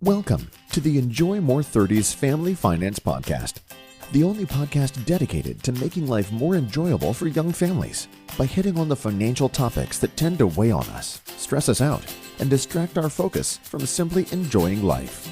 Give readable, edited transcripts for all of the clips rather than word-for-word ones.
Welcome to the Enjoy More 30s Family Finance Podcast, the only podcast dedicated to making life more enjoyable for young families by hitting on the financial topics that tend to weigh on us, stress us out, and distract our focus from simply enjoying life.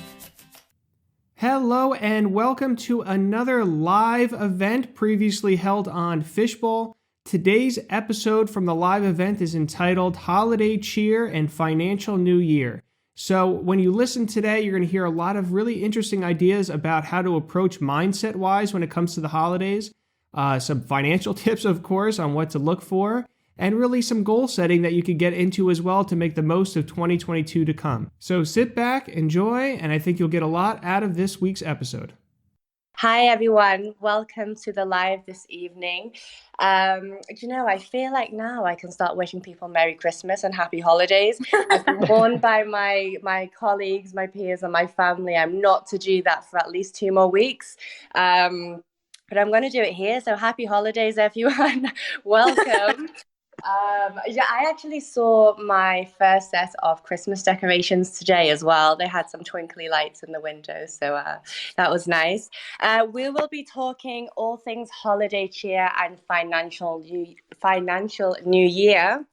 Hello and welcome to another live event previously held on Fishbowl. Today's episode from the live event is entitled Holiday Cheer and Financial New Year. So when you listen today, you're going to hear a lot of really interesting ideas about how to approach mindset-wise when it comes to the holidays. Some financial tips, of course, on what to look for, and really some goal setting that you could get into as well to make the most of 2022 to come. So sit back, enjoy, and I think you'll get a lot out of this week's episode. Hi everyone, welcome to the live this evening. I feel like now I can start wishing people Merry Christmas and Happy Holidays. I've been warned by my colleagues, my peers, and my family I'm not to do that for at least 2 more weeks. But I'm going to do it here. So Happy Holidays, everyone. Welcome. I actually saw my first set of Christmas decorations today as well. They had some twinkly lights in the window, so that was nice. We will be talking all things holiday cheer and financial new year.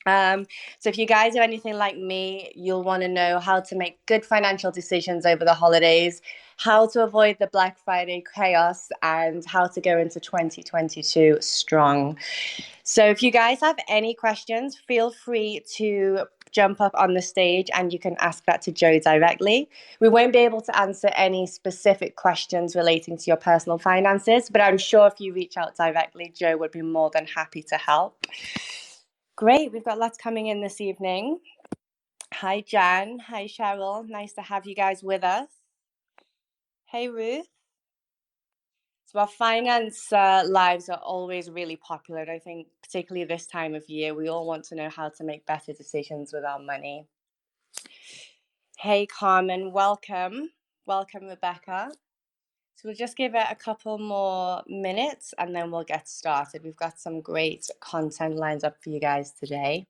So if you guys are anything like me, you'll want to know how to make good financial decisions over the holidays, how to avoid the Black Friday chaos, and how to go into 2022 strong. So if you guys have any questions, feel free to jump up on the stage and you can ask that to Joe directly. We won't be able to answer any specific questions relating to your personal finances, but I'm sure if you reach out directly, Joe would be more than happy to help. Great, we've got lots coming in this evening. Hi, Jan. Hi, Cheryl. Nice to have you guys with us. Hey, Ruth. So our finance lives are always really popular. I think particularly this time of year, we all want to know how to make better decisions with our money. Hey, Carmen, welcome. Welcome, Rebecca. So we'll just give it a couple more minutes and then we'll get started. We've got some great content lined up for you guys today.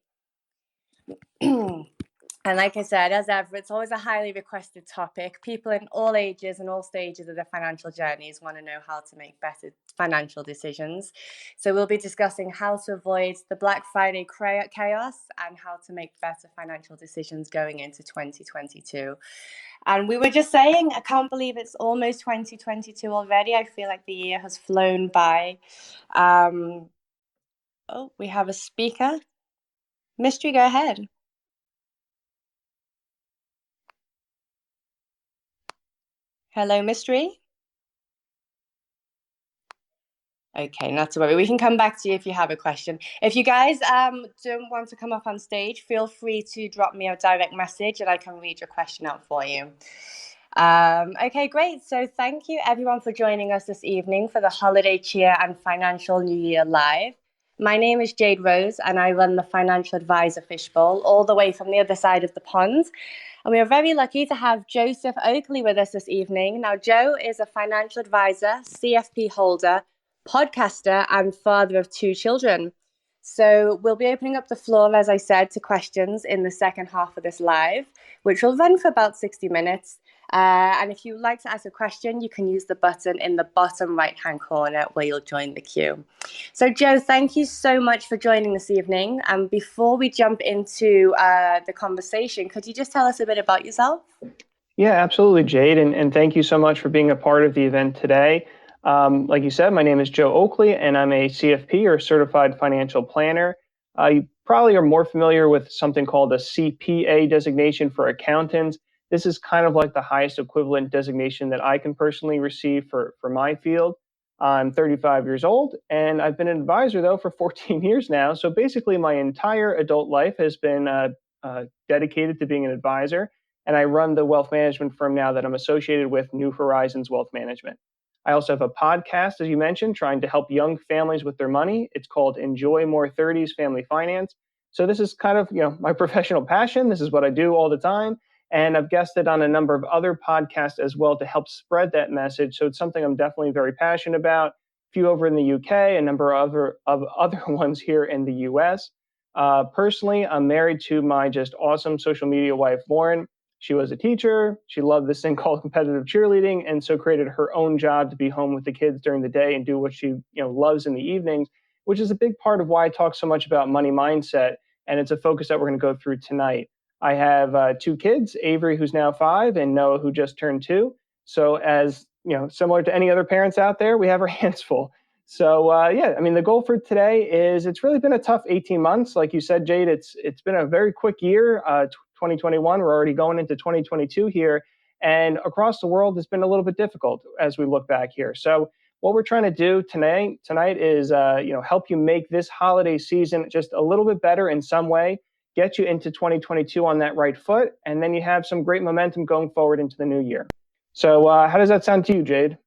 And like I said, as ever, it's always a highly requested topic. People in all ages and all stages of their financial journeys want to know how to make better financial decisions. So we'll be discussing how to avoid the Black Friday chaos and how to make better financial decisions going into 2022. And we were just saying, I can't believe it's almost 2022 already. I feel like the year has flown by. We have a speaker. Mystery, go ahead. Hello, Mystery. Okay, not to worry. We can come back to you if you have a question. If you guys don't want to come up on stage, feel free to drop me a direct message and I can read your question out for you. Okay, great. So thank you everyone for joining us this evening for the Holiday Cheer and Financial New Year Live. My name is Jade Rose and I run the Financial Advisor Fishbowl all the way from the other side of the pond. And we are very lucky to have Joseph Oakley with us this evening. Now, Joe is a financial advisor, CFP holder, podcaster, and father of 2 children. So we'll be opening up the floor, as I said, to questions in the second half of this live, which will run for about 60 minutes. And if you would like to ask a question, you can use the button in the bottom right-hand corner where you'll join the queue. So, Joe, thank you so much for joining this evening. And before we jump into the conversation, could you just tell us a bit about yourself? Yeah, absolutely, Jade. And thank you so much for being a part of the event today. Like you said, my name is Joe Oakley, and I'm a CFP or Certified Financial Planner. You probably are more familiar with something called a CPA designation for accountants. This is kind of like the highest equivalent designation that I can personally receive for my field. I'm 35 years old, and I've been an advisor, though, for 14 years now. So basically, my entire adult life has been dedicated to being an advisor, and I run the wealth management firm now that I'm associated with, New Horizons Wealth Management. I also have a podcast, as you mentioned, trying to help young families with their money. It's called Enjoy More 30s Family Finance. So this is kind of, my professional passion. This is what I do all the time. And I've guested on a number of other podcasts as well to help spread that message. So it's something I'm definitely very passionate about. A few over in the UK, a number of other ones here in the US. Personally, I'm married to my just awesome social media wife, Lauren. She was a teacher. She loved this thing called competitive cheerleading, and so created her own job to be home with the kids during the day and do what she loves in the evenings, which is a big part of why I talk so much about money mindset. And it's a focus that we're going to go through tonight. I have two kids, Avery, who's now 5, and Noah, who just turned 2. So as similar to any other parents out there, we have our hands full. So yeah, I mean, the goal for today is, it's really been a tough 18 months. Like you said, Jade, it's been a very quick year. 2021, we're already going into 2022 here. And across the world, it's been a little bit difficult as we look back here. So what we're trying to do tonight is help you make this holiday season just a little bit better in some way, get you into 2022 on that right foot, and then you have some great momentum going forward into the new year. So how does that sound to you, Jade?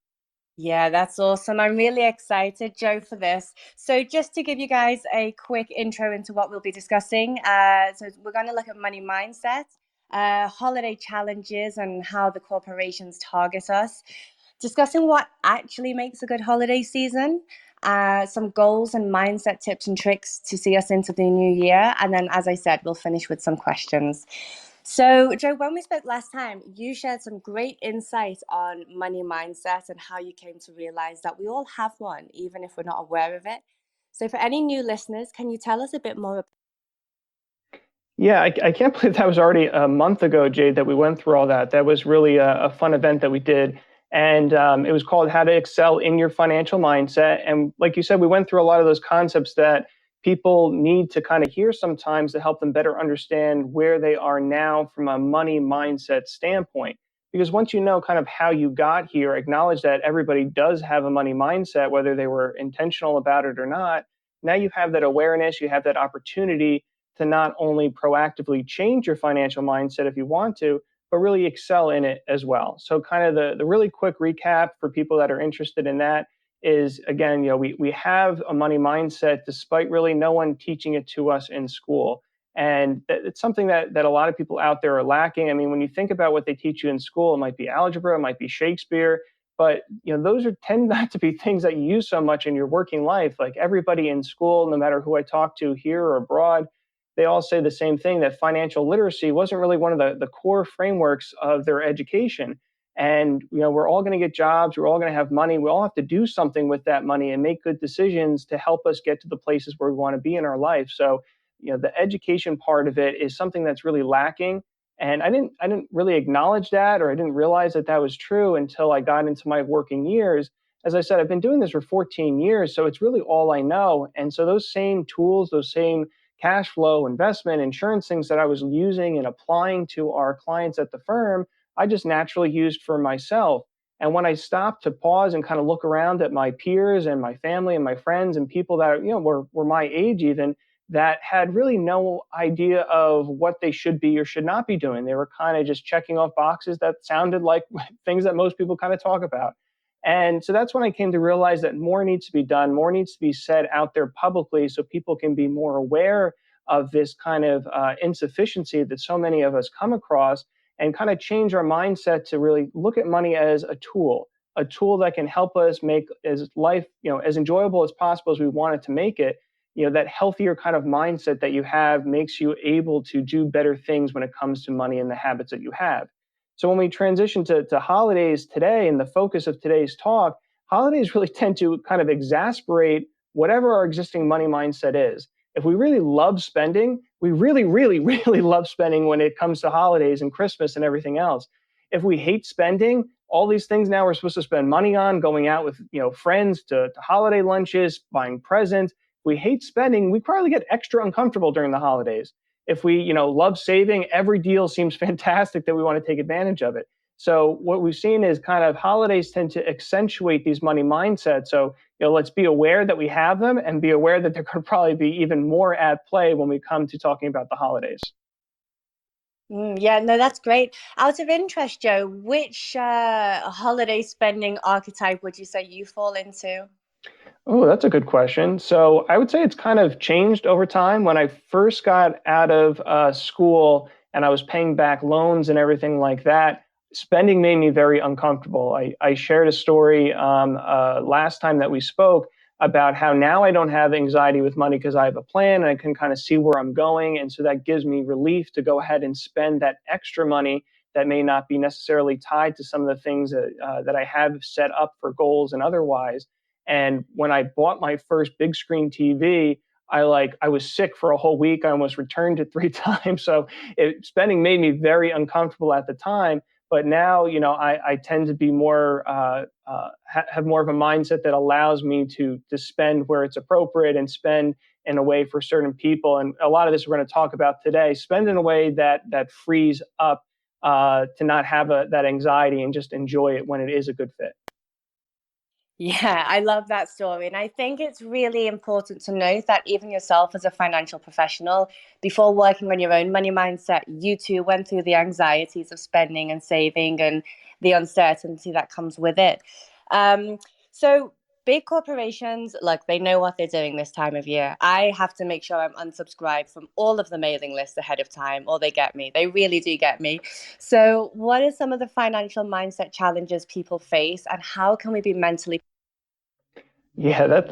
Yeah, that's awesome. I'm really excited, Joe, for this. So just to give you guys a quick intro into what we'll be discussing. So we're going to look at money mindset, holiday challenges and how the corporations target us, discussing what actually makes a good holiday season, some goals and mindset tips and tricks to see us into the new year. And then, as I said, we'll finish with some questions. So, Joe, when we spoke last time, you shared some great insight on money mindset and how you came to realize that we all have one, even if we're not aware of it. So for any new listeners, can you tell us a bit more? Yeah, I can't believe that was already a month ago, Jade, that we went through all that. That was really a fun event that we did. And it was called How to Excel in Your Financial Mindset. And like you said, we went through a lot of those concepts that people need to kind of hear sometimes to help them better understand where they are now from a money mindset standpoint. Because once you know kind of how you got here, acknowledge that everybody does have a money mindset, whether they were intentional about it or not. Now you have that awareness, you have that opportunity to not only proactively change your financial mindset if you want to, but really excel in it as well. So kind of the really quick recap for people that are interested in that is, again, we have a money mindset despite really no one teaching it to us in school. And it's something that a lot of people out there are lacking. I mean, when you think about what they teach you in school, it might be algebra, it might be Shakespeare, but those tend not to be things that you use so much in your working life. Like everybody in school, no matter who I talk to here or abroad, they all say the same thing, that financial literacy wasn't really one of the core frameworks of their education. And we're all going to get jobs, we're all going to have money, we all have to do something with that money and make good decisions to help us get to the places where we want to be in our life. So the education part of it is something that's really lacking. And I didn't really acknowledge that, or I didn't realize that was true until I got into my working years. As I said, I've been doing this for 14 years, so it's really all I know. And so those same tools, those same cash flow, investment, insurance things that I was using and applying to our clients at the firm, I just naturally used for myself. And when I stopped to pause and kind of look around at my peers and my family and my friends and people that were my age even, that had really no idea of what they should be or should not be doing. They were kind of just checking off boxes that sounded like things that most people kind of talk about. And so that's when I came to realize that more needs to be done, more needs to be said out there publicly so people can be more aware of this kind of insufficiency that so many of us come across, and kind of change our mindset to really look at money as a tool that can help us make life as enjoyable as possible as we want it to make it. That healthier kind of mindset that you have makes you able to do better things when it comes to money and the habits that you have. So when we transition to holidays today and the focus of today's talk, holidays really tend to kind of exasperate whatever our existing money mindset is. If we really love spending, we really, really, really love spending when it comes to holidays and Christmas and everything else. If we hate spending, all these things now we're supposed to spend money on, going out with friends to holiday lunches, buying presents. If we hate spending, we probably get extra uncomfortable during the holidays. If we, love saving, every deal seems fantastic that we want to take advantage of it. So what we've seen is kind of holidays tend to accentuate these money mindsets. So, let's be aware that we have them and be aware that there could probably be even more at play when we come to talking about the holidays. Yeah, no, that's great. Out of interest, Joe, which holiday spending archetype would you say you fall into? Oh, that's a good question. So I would say it's kind of changed over time. When I first got out of school and I was paying back loans and everything like that, spending made me very uncomfortable. I shared a story last time that we spoke about how now I don't have anxiety with money because I have a plan and I can kind of see where I'm going. And so that gives me relief to go ahead and spend that extra money that may not be necessarily tied to some of the things that I have set up for goals and otherwise. And when I bought my first big screen TV, I was sick for a whole week. I almost returned it 3 times. So spending made me very uncomfortable at the time. But now, I tend to be more have more of a mindset that allows me to spend where it's appropriate and spend in a way for certain people. And a lot of this we're going to talk about today. Spend in a way that frees up to not have that anxiety and just enjoy it when it is a good fit. Yeah, I love that story. And I think it's really important to note that even yourself as a financial professional, before working on your own money mindset, you too went through the anxieties of spending and saving and the uncertainty that comes with it. So big corporations, look, they know what they're doing this time of year. I have to make sure I'm unsubscribed from all of the mailing lists ahead of time, or they get me. They really do get me. So what are some of the financial mindset challenges people face, and how can we be mentally? Yeah,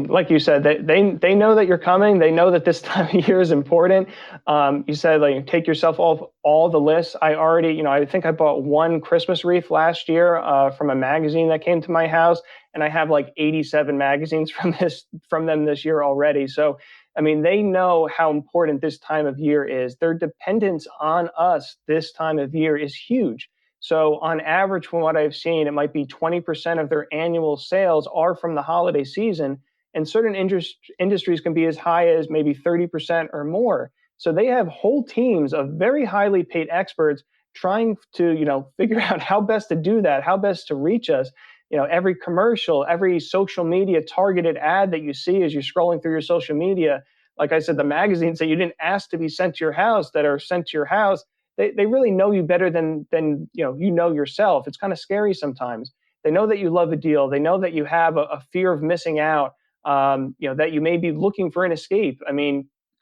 like you said, they know that you're coming. They know that this time of year is important. You said, like, take yourself off all the lists. I think I bought one Christmas wreath last year from a magazine that came to my house, and I have like 87 magazines from them this year already. So, they know how important this time of year is. Their dependence on us this time of year is huge. So on average, from what I've seen, it might be 20% of their annual sales are from the holiday season. And certain industries can be as high as maybe 30% or more. So they have whole teams of very highly paid experts trying to, figure out how best to do that, how best to reach us. Every commercial, every social media targeted ad that you see as you're scrolling through your social media, like I said, the magazines that you didn't ask to be sent to your house that are sent to your house, they really know you better than yourself. It's kind of scary sometimes. They know that you love a deal. They know that you have a fear of missing out. That you may be looking for an escape.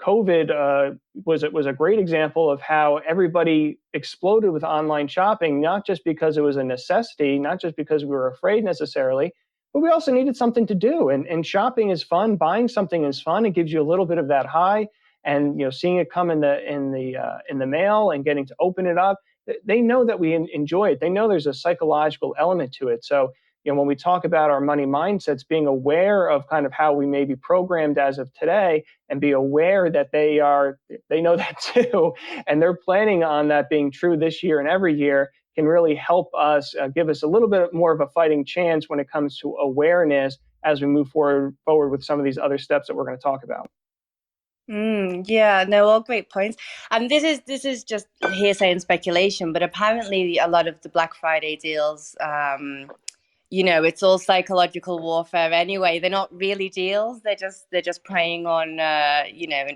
COVID was a great example of how everybody exploded with online shopping, not just because it was a necessity, not just because we were afraid necessarily, but we also needed something to do. And shopping is fun. Buying something is fun. It gives you a little bit of that high. And seeing it come in the mail and getting to open it up, they know that we enjoy it. They know there's a psychological element to it. So when we talk about our money mindsets, being aware of kind of how we may be programmed as of today, and be aware that they know that too, and they're planning on that being true this year and every year, can really help us give us a little bit more of a fighting chance when it comes to awareness as we move forward with some of these other steps that we're going to talk about. Yeah, no, all great points. And this is just hearsay and speculation, but apparently a lot of the Black Friday deals, it's all psychological warfare anyway. They're not really deals. They're just preying on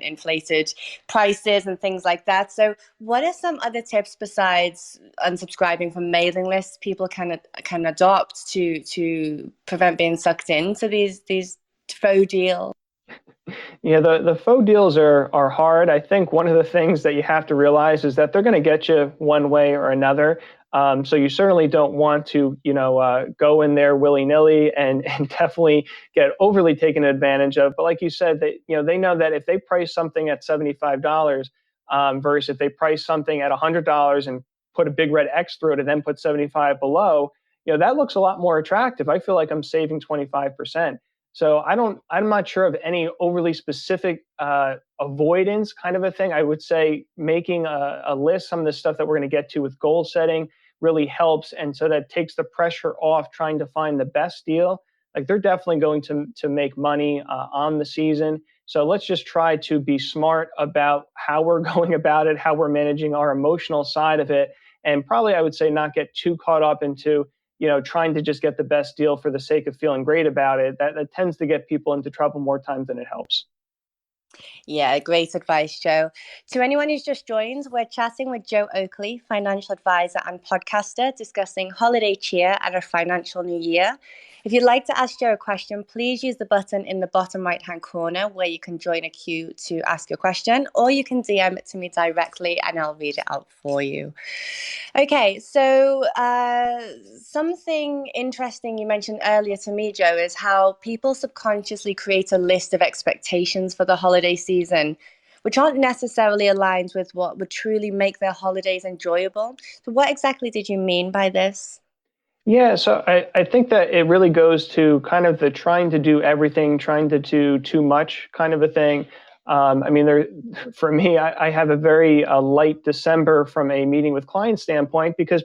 inflated prices and things like that. So what are some other tips besides unsubscribing from mailing lists people can adopt to prevent being sucked into these faux deals? Yeah, the faux deals are hard. I think one of the things that you have to realize is that they're going to get you one way or another. So you certainly don't want to, go in there willy-nilly and definitely get overly taken advantage of. But like you said, they know that if they price something at $75 versus if they price something at $100 and put a big red X through it and then put 75 below, that looks a lot more attractive. I feel like I'm saving 25%. So I'm not sure of any overly specific avoidance kind of a thing. I would say making a list, some of the stuff that we're going to get to with goal setting really helps. And so that takes the pressure off trying to find the best deal. Like, they're definitely going to make money on the season. So let's just try to be smart about how we're going about it, how we're managing our emotional side of it. And probably I would say not get too caught up into trying to just get the best deal for the sake of feeling great about it. That tends to get people into trouble more times than it helps. Yeah, great advice, Joe. To anyone who's just joined, we're chatting with Joe Oakley, financial advisor and podcaster, discussing holiday cheer and a financial new year. If you'd like to ask Joe a question, please use the button in the bottom right-hand corner where you can join a queue to ask your question, or you can DM it to me directly and I'll read it out for you. Okay, so something interesting you mentioned earlier to me, Joe, is how people subconsciously create a list of expectations for the holiday season, which aren't necessarily aligned with what would truly make their holidays enjoyable. So what exactly did you mean by this? Yeah, so I think that it really goes to kind of the trying to do everything, trying to do too much kind of a thing. I mean, for me, I have a very light December from a meeting with clients standpoint because,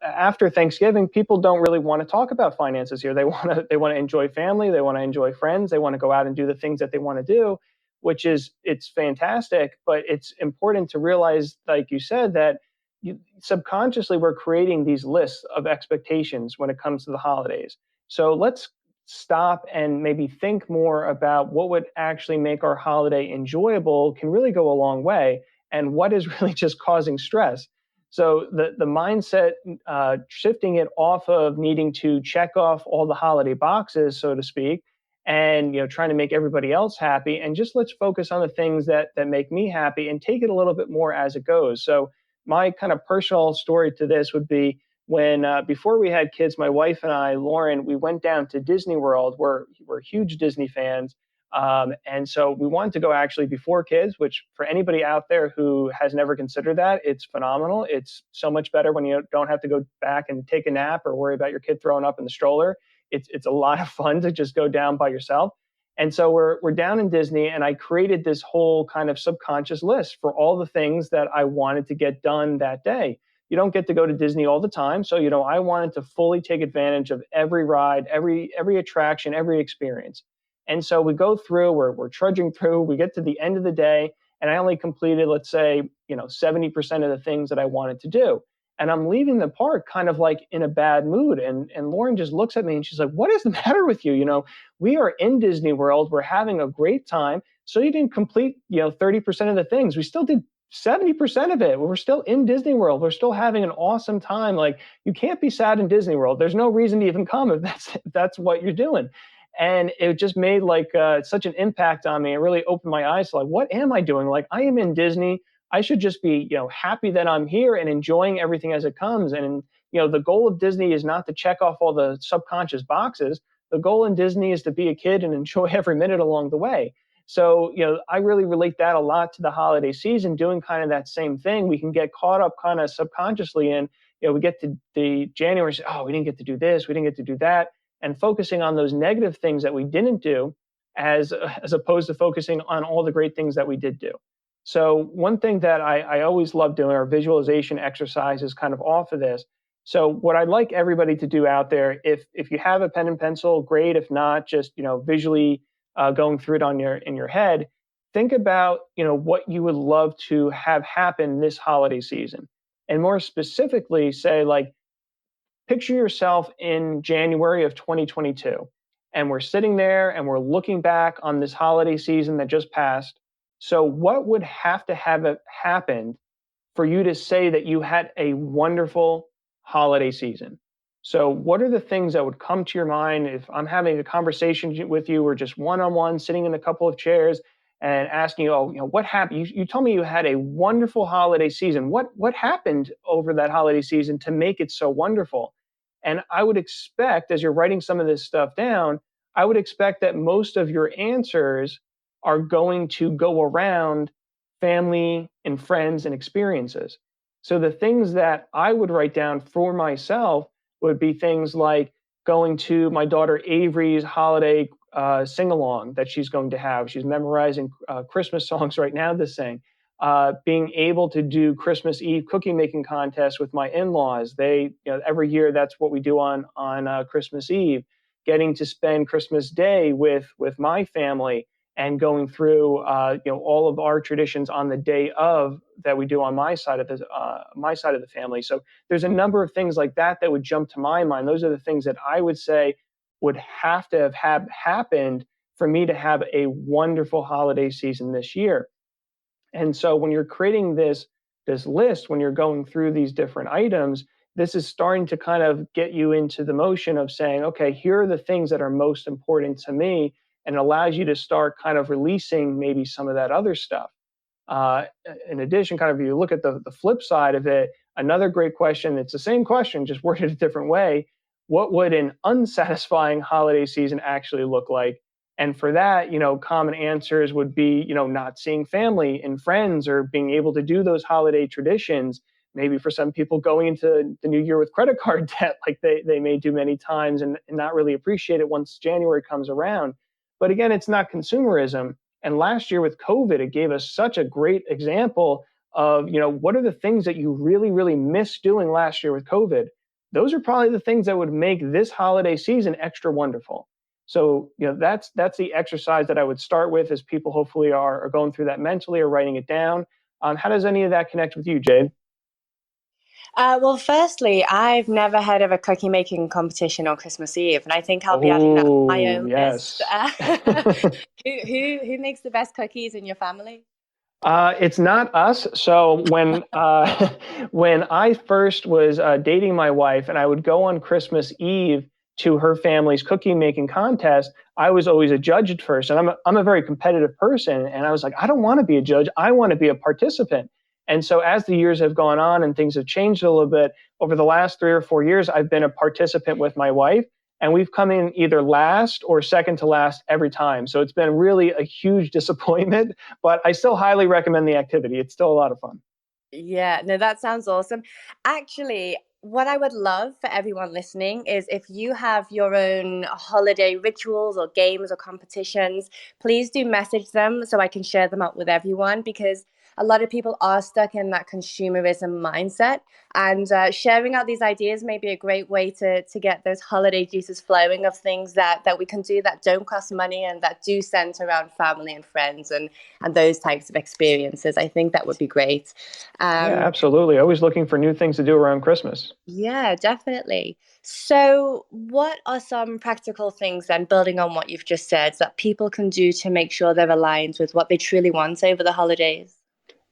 after Thanksgiving, people don't really want to talk about finances here. They want to enjoy family, they want to enjoy friends, they want to go out and do the things that they want to do, it's fantastic. But it's important to realize, like you said, that subconsciously we're creating these lists of expectations when it comes to the holidays. So let's stop and maybe think more about what would actually make our holiday enjoyable can really go a long way, and what is really just causing stress. So the mindset, shifting it off of needing to check off all the holiday boxes, so to speak, and trying to make everybody else happy, and just let's focus on the things that make me happy and take it a little bit more as it goes. So my kind of personal story to this would be when before we had kids, my wife and I, Lauren, we went down to Disney World. We're huge Disney fans, and so we wanted to go actually before kids. Which for anybody out there who has never considered that, it's phenomenal. It's so much better when you don't have to go back and take a nap or worry about your kid throwing up in the stroller. It's a lot of fun to just go down by yourself. And so we're down in Disney, and I created this whole kind of subconscious list for all the things that I wanted to get done that day. You don't get to go to Disney all the time, so I wanted to fully take advantage of every ride, every attraction, every experience. And so we go through, we're trudging through, we get to the end of the day, and I only completed, let's say, 70% of the things that I wanted to do. And I'm leaving the park kind of like in a bad mood. And Lauren just looks at me and she's like, "What is the matter with you? We are in Disney World. We're having a great time. So you didn't complete, 30% of the things. We still did 70% of it. We're still in Disney World. We're still having an awesome time. Like, you can't be sad in Disney World. There's no reason to even come if that's what you're doing." And it just made such an impact on me. It really opened my eyes to what am I doing? Like, I am in Disney. I should just be, happy that I'm here and enjoying everything as it comes. And, the goal of Disney is not to check off all the subconscious boxes. The goal in Disney is to be a kid and enjoy every minute along the way. So, I really relate that a lot to the holiday season, doing kind of that same thing. We can get caught up kind of subconsciously in, we get to the January, say, "Oh, we didn't get to do this, we didn't get to do that," and focusing on those negative things that we didn't do as opposed to focusing on all the great things that we did do. So one thing that I always love doing are visualization exercises kind of off of this. So what I'd like everybody to do out there, if you have a pen and pencil, great. If not, just visually going through it in your head, think about what you would love to have happen this holiday season, and more specifically, say picture yourself in January of 2022, and we're sitting there and we're looking back on this holiday season that just passed. So what would have to have happened for you to say that you had a wonderful holiday season? So what are the things that would come to your mind if I'm having a conversation with you, or just one-on-one sitting in a couple of chairs and asking you, what happened? You told me you had a wonderful holiday season. What happened over that holiday season to make it so wonderful? And I would expect, as you're writing some of this stuff down, I would expect that most of your answers are going to go around family and friends and experiences. So the things that I would write down for myself would be things like going to my daughter Avery's holiday sing-along that she's going to have. She's memorizing Christmas songs right now to sing. Being able to do Christmas Eve cookie making contests with my in-laws. They, every year that's what we do on Christmas Eve. Getting to spend Christmas Day with my family, and going through all of our traditions on the day of that we do on my side of the family. So there's a number of things like that would jump to my mind. Those are the things that I would say would have to have happened for me to have a wonderful holiday season this year. And so when you're creating this list, when you're going through these different items, this is starting to kind of get you into the motion of saying, okay, here are the things that are most important to me, and it allows you to start kind of releasing maybe some of that other stuff. In addition, kind of, if you look at the flip side of it, another great question, it's the same question, just worded a different way. What would an unsatisfying holiday season actually look like? And for that, common answers would be, not seeing family and friends or being able to do those holiday traditions. Maybe for some people going into the new year with credit card debt, like they may do many times and not really appreciate it once January comes around. But again, it's not consumerism. And last year with COVID, it gave us such a great example of, what are the things that you really, really missed doing last year with COVID? Those are probably the things that would make this holiday season extra wonderful. So, that's the exercise that I would start with as people hopefully are going through that mentally or writing it down. How does any of that connect with you, Jade? Well, firstly, I've never heard of a cookie making competition on Christmas Eve, and I think I'll be adding that on my own list. Yes. Who makes the best cookies in your family? It's not us. So when when I first was dating my wife, and I would go on Christmas Eve to her family's cookie making contest, I was always a judge at first, and I'm a very competitive person, and I was like, I don't want to be a judge. I want to be a participant. And so as the years have gone on and things have changed a little bit over the last 3 or 4 years, I've been a participant with my wife. And we've come in either last or second to last every time. So it's been really a huge disappointment, but I still highly recommend the activity. It's still a lot of fun. Yeah, no, that sounds awesome. Actually, what I would love for everyone listening is if you have your own holiday rituals or games or competitions, please do message them so I can share them up with everyone, because a lot of people are stuck in that consumerism mindset. And sharing out these ideas may be a great way to get those holiday juices flowing of things that we can do that don't cost money and that do center around family and friends and those types of experiences. I think that would be great. Yeah, absolutely. Always looking for new things to do around Christmas. Yeah, definitely. So, what are some practical things then, building on what you've just said, that people can do to make sure they're aligned with what they truly want over the holidays?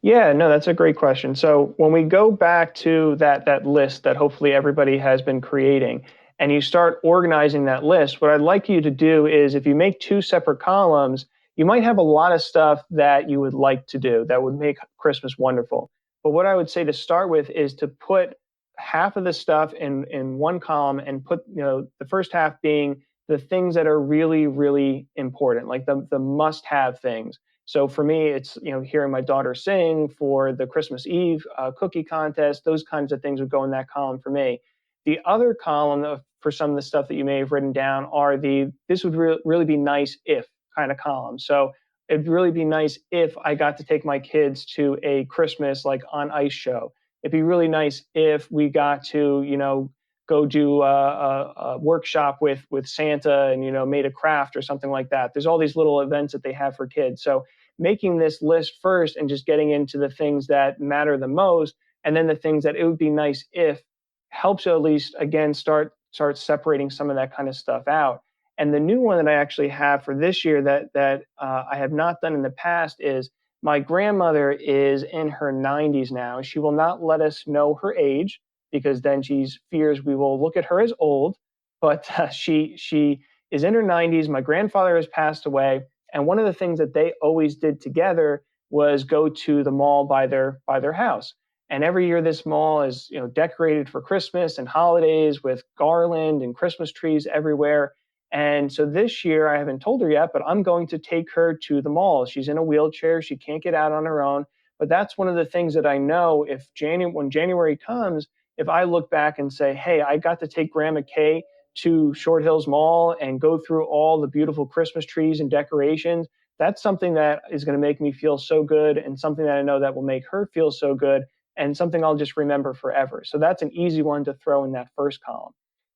Yeah, no, that's a great question. So when we go back to that list that hopefully everybody has been creating, and you start organizing that list, what I'd like you to do is, if you make 2 separate columns, you might have a lot of stuff that you would like to do that would make Christmas wonderful. But what I would say to start with is to put half of the stuff in one column and put, the first half being the things that are really, really important, like the must-have things. So for me, it's, hearing my daughter sing for the Christmas Eve cookie contest. Those kinds of things would go in that column for me. The other column for some of the stuff that you may have written down are this would really be nice if kind of column. So it'd really be nice if I got to take my kids to a Christmas like on ice show. It'd be really nice if we got to, go do a workshop with Santa and, made a craft or something like that. There's all these little events that they have for kids. So making this list first and just getting into the things that matter the most, and then the things that it would be nice if, helps you at least, again, start separating some of that kind of stuff out. And the new one that I actually have for this year that I have not done in the past is, my grandmother is in her 90s now. She will not let us know her age, because then she fears we will look at her as old. But she is in her 90s. My grandfather has passed away, and one of the things that they always did together was go to the mall by their house. And every year, this mall is decorated for Christmas and holidays with garland and Christmas trees everywhere. And so this year, I haven't told her yet, but I'm going to take her to the mall. She's in a wheelchair; she can't get out on her own. But that's one of the things that I know, when January comes, if I look back and say, hey, I got to take Grandma Kay to Short Hills Mall and go through all the beautiful Christmas trees and decorations, that's something that is going to make me feel so good, and something that I know that will make her feel so good, and something I'll just remember forever. So that's an easy one to throw in that first column.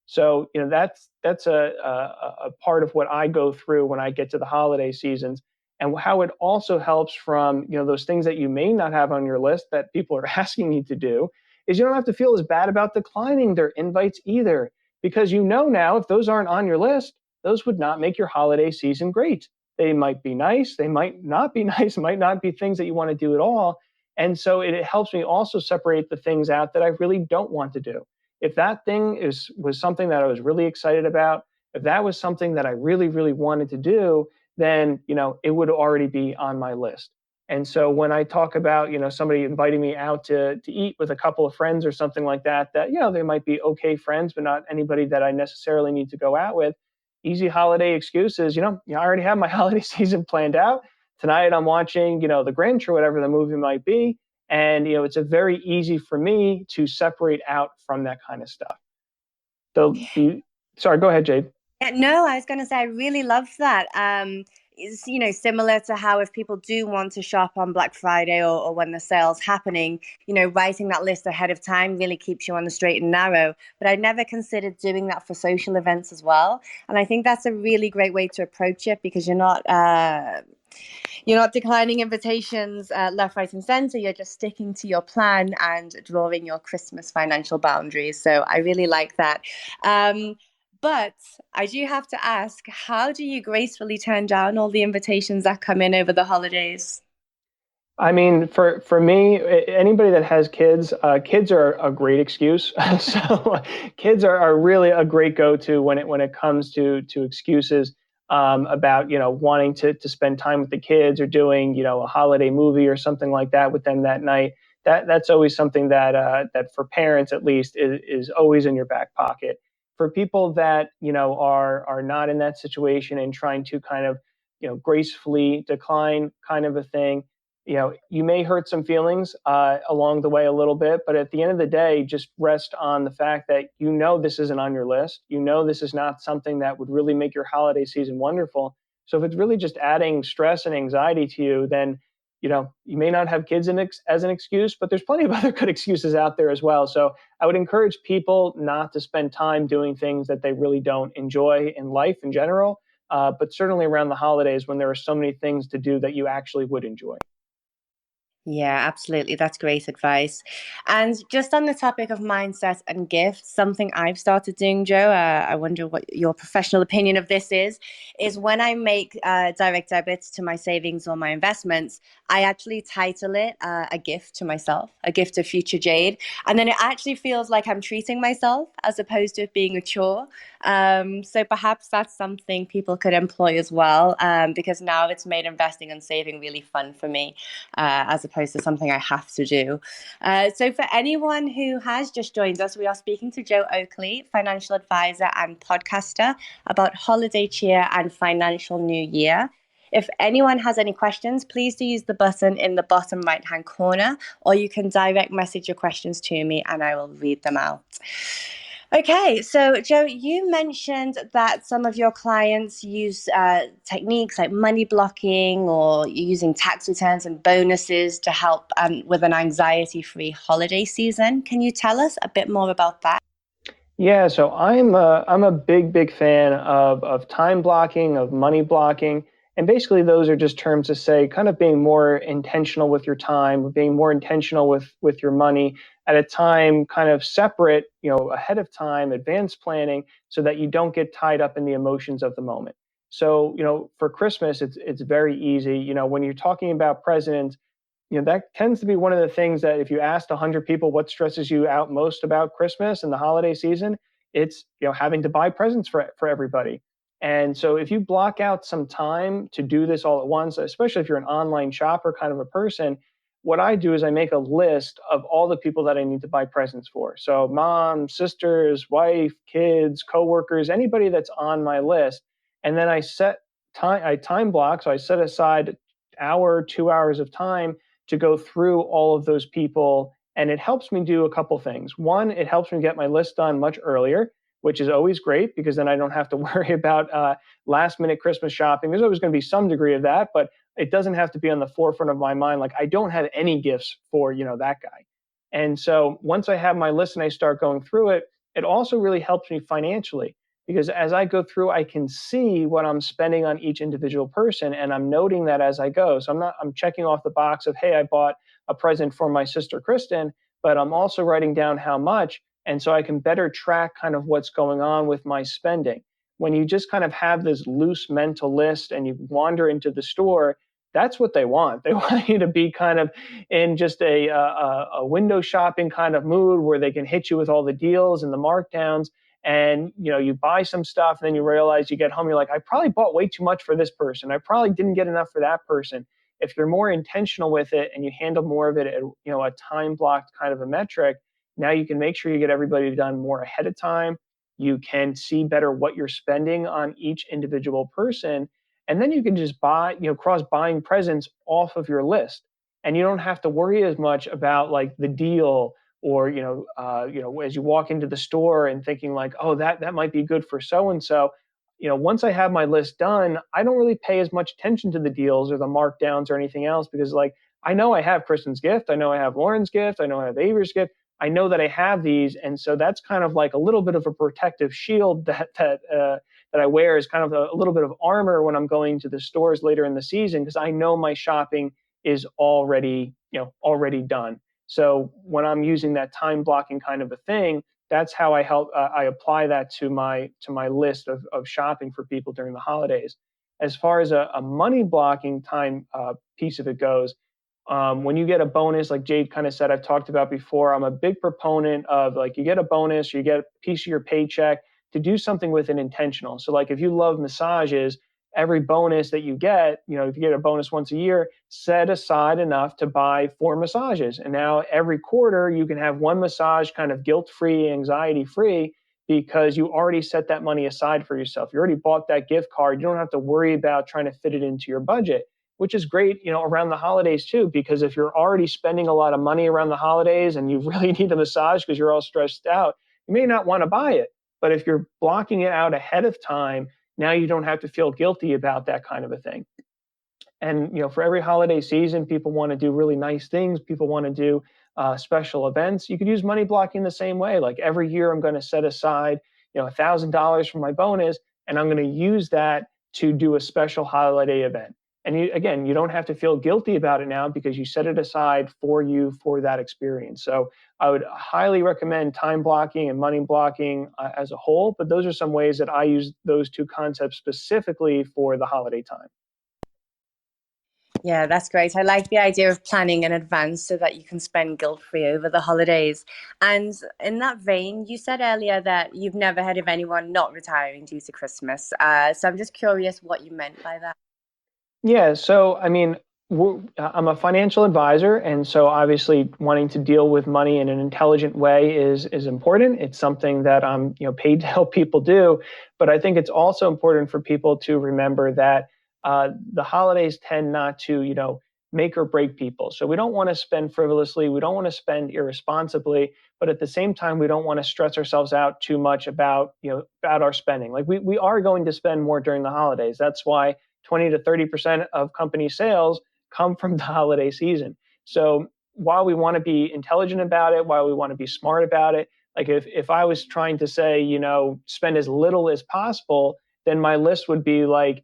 So, that's a part of what I go through when I get to the holiday seasons. And how it also helps from, those things that you may not have on your list that people are asking you to do, is you don't have to feel as bad about declining their invites either. Because now, if those aren't on your list, those would not make your holiday season great. They might be nice, they might not be nice, might not be things that you want to do at all. And so it helps me also separate the things out that I really don't want to do. If that thing was something that I was really excited about, if that was something that I really, really wanted to do, then, it would already be on my list. And so when I talk about, somebody inviting me out to eat with a couple of friends or something like that, they might be okay friends, but not anybody that I necessarily need to go out with. easy holiday excuses. I already have my holiday season planned out. Tonight I'm watching, The Grinch or whatever the movie might be. And, it's a very easy for me to separate out from that kind of stuff. Sorry, go ahead, Jade. Yeah, no, I was going to say I really love that. It's similar to how if people do want to shop on Black Friday or when the sale's happening, writing that list ahead of time really keeps you on the straight and narrow. But I never considered doing that for social events as well, and I think that's a really great way to approach it because you're not declining invitations left, right, and center. You're just sticking to your plan and drawing your Christmas financial boundaries. So I really like that. But I do have to ask, how do you gracefully turn down all the invitations that come in over the holidays? I mean, for me, anybody that has kids, kids are a great excuse. So kids are really a great go-to when it comes to excuses about wanting to spend time with the kids or doing a holiday movie or something like that with them that night. That's always something that for parents at least is always in your back pocket. For people that are not in that situation and trying to kind of gracefully decline kind of a thing, you may hurt some feelings along the way a little bit, but at the end of the day, just rest on the fact that this isn't on your list. This is not something that would really make your holiday season wonderful. So if it's really just adding stress and anxiety to you, then you may not have kids as an excuse, but there's plenty of other good excuses out there as well. So I would encourage people not to spend time doing things that they really don't enjoy in life in general, but certainly around the holidays when there are so many things to do that you actually would enjoy. Yeah, absolutely. That's great advice. And just on the topic of mindset and gifts, something I've started doing, Joe, I wonder what your professional opinion of this is when I make direct debits to my savings or my investments, I actually title it a gift to myself, a gift to future Jade. And then it actually feels like I'm treating myself as opposed to it being a chore. So perhaps that's something people could employ as well, because now it's made investing and saving really fun for me, as opposed to something I have to do. So for anyone who has just joined us, we are speaking to Joe Oakley, financial advisor and podcaster, about holiday cheer and financial new year. If anyone has any questions, please do use the button in the bottom right-hand corner, or you can direct message your questions to me and I will read them out. Okay, so Joe, you mentioned that some of your clients use techniques like money blocking or using tax returns and bonuses to help with an anxiety-free holiday season. Can you tell us a bit more about that? Yeah, so I'm a big fan of time blocking, of money blocking, and basically those are just terms to say kind of being more intentional with your time, being more intentional with your money at a time kind of separate, ahead of time, advanced planning, so that you don't get tied up in the emotions of the moment. So, for Christmas, it's very easy. When you're talking about presents, that tends to be one of the things that if you asked 100 people what stresses you out most about Christmas and the holiday season, it's having to buy presents for everybody. And so if you block out some time to do this all at once, especially if you're an online shopper kind of a person, what I do is I make a list of all the people that I need to buy presents for. So mom, sisters, wife, kids, coworkers, anybody that's on my list. And then I time block. So I set aside hour, 2 hours of time to go through all of those people. And it helps me do a couple things. One, it helps me get my list done much earlier, which is always great because then I don't have to worry about last minute Christmas shopping. There's always going to be some degree of that, but it doesn't have to be on the forefront of my mind. Like I don't have any gifts for, that guy. And so once I have my list and I start going through it, it also really helps me financially because as I go through, I can see what I'm spending on each individual person and I'm noting that as I go. So I'm checking off the box of, hey, I bought a present for my sister, Kristen, but I'm also writing down how much. And so I can better track kind of what's going on with my spending. When you just kind of have this loose mental list and you wander into the store, that's what they want. They want you to be kind of in just a window shopping kind of mood where they can hit you with all the deals and the markdowns. And you buy some stuff and then you realize you get home, you're like, I probably bought way too much for this person. I probably didn't get enough for that person. If you're more intentional with it and you handle more of it at a time blocked kind of a metric, now you can make sure you get everybody done more ahead of time. You can see better what you're spending on each individual person. And then you can just cross buying presents off of your list. And you don't have to worry as much about like the deal or, as you walk into the store and thinking like, oh, that might be good for so and so. Once I have my list done, I don't really pay as much attention to the deals or the markdowns or anything else because like I know I have Kristen's gift, I know I have Lauren's gift, I know I have Avery's gift. I know that I have these, and so that's kind of like a little bit of a protective shield that I wear is kind of a little bit of armor when I'm going to the stores later in the season because I know my shopping is already done. So when I'm using that time blocking kind of a thing, that's how I apply that to my list of shopping for people during the holidays. As far as a money blocking time piece of it goes, when you get a bonus, like Jade kind of said, I've talked about before, I'm a big proponent of like you get a bonus, you get a piece of your paycheck to do something with it intentional. So like if you love massages, every bonus that you get, if you get a bonus once a year, set aside enough to buy 4 massages. And now every quarter you can have one massage kind of guilt-free, anxiety-free because you already set that money aside for yourself. You already bought that gift card. You don't have to worry about trying to fit it into your budget, which is great, around the holidays too, because if you're already spending a lot of money around the holidays and you really need a massage because you're all stressed out, you may not want to buy it. But if you're blocking it out ahead of time, now you don't have to feel guilty about that kind of a thing. And, for every holiday season, people want to do really nice things. People want to do special events. You could use money blocking the same way. Like every year I'm going to set aside, $1,000 for my bonus, and I'm going to use that to do a special holiday event. And you don't have to feel guilty about it now because you set it aside for that experience. So I would highly recommend time blocking and money blocking as a whole. But those are some ways that I use those two concepts specifically for the holiday time. Yeah, that's great. I like the idea of planning in advance so that you can spend guilt-free over the holidays. And in that vein, you said earlier that you've never heard of anyone not retiring due to Christmas. So I'm just curious what you meant by that. Yeah, so I mean, I'm a financial advisor, and so obviously wanting to deal with money in an intelligent way is important. It's something that I'm paid to help people do, but I think it's also important for people to remember that the holidays tend not to make or break people. So we don't want to spend frivolously, we don't want to spend irresponsibly, but at the same time we don't want to stress ourselves out too much about our spending. Like we are going to spend more during the holidays. That's why 20 to 30% of company sales come from the holiday season. So while we want to be intelligent about it, while we want to be smart about it, like if I was trying to say, spend as little as possible, then my list would be like,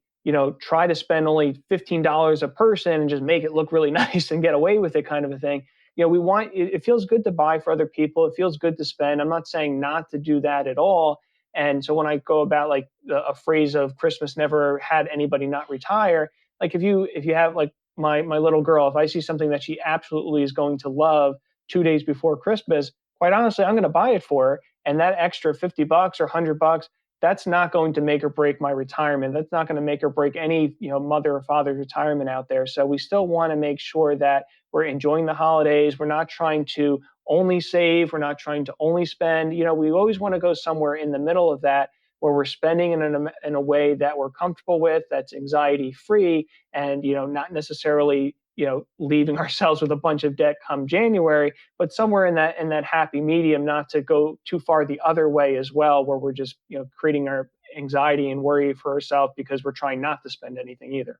try to spend only $15 a person and just make it look really nice and get away with it kind of a thing. It feels good to buy for other people. It feels good to spend. I'm not saying not to do that at all. And so when I go about like a phrase of Christmas never had anybody not retire, like if you have like my little girl, if I see something that she absolutely is going to love 2 days before Christmas, quite honestly, I'm going to buy it for her. And that extra $50 or $100, that's not going to make or break my retirement. That's not going to make or break any mother or father's retirement out there. So we still want to make sure that we're enjoying the holidays. We're not trying to only save. We're not trying to only spend. We always want to go somewhere in the middle of that where we're spending in a way that we're comfortable with, that's anxiety free, and not necessarily leaving ourselves with a bunch of debt come January, but somewhere in that happy medium, not to go too far the other way as well, where we're just creating our anxiety and worry for ourselves because we're trying not to spend anything either.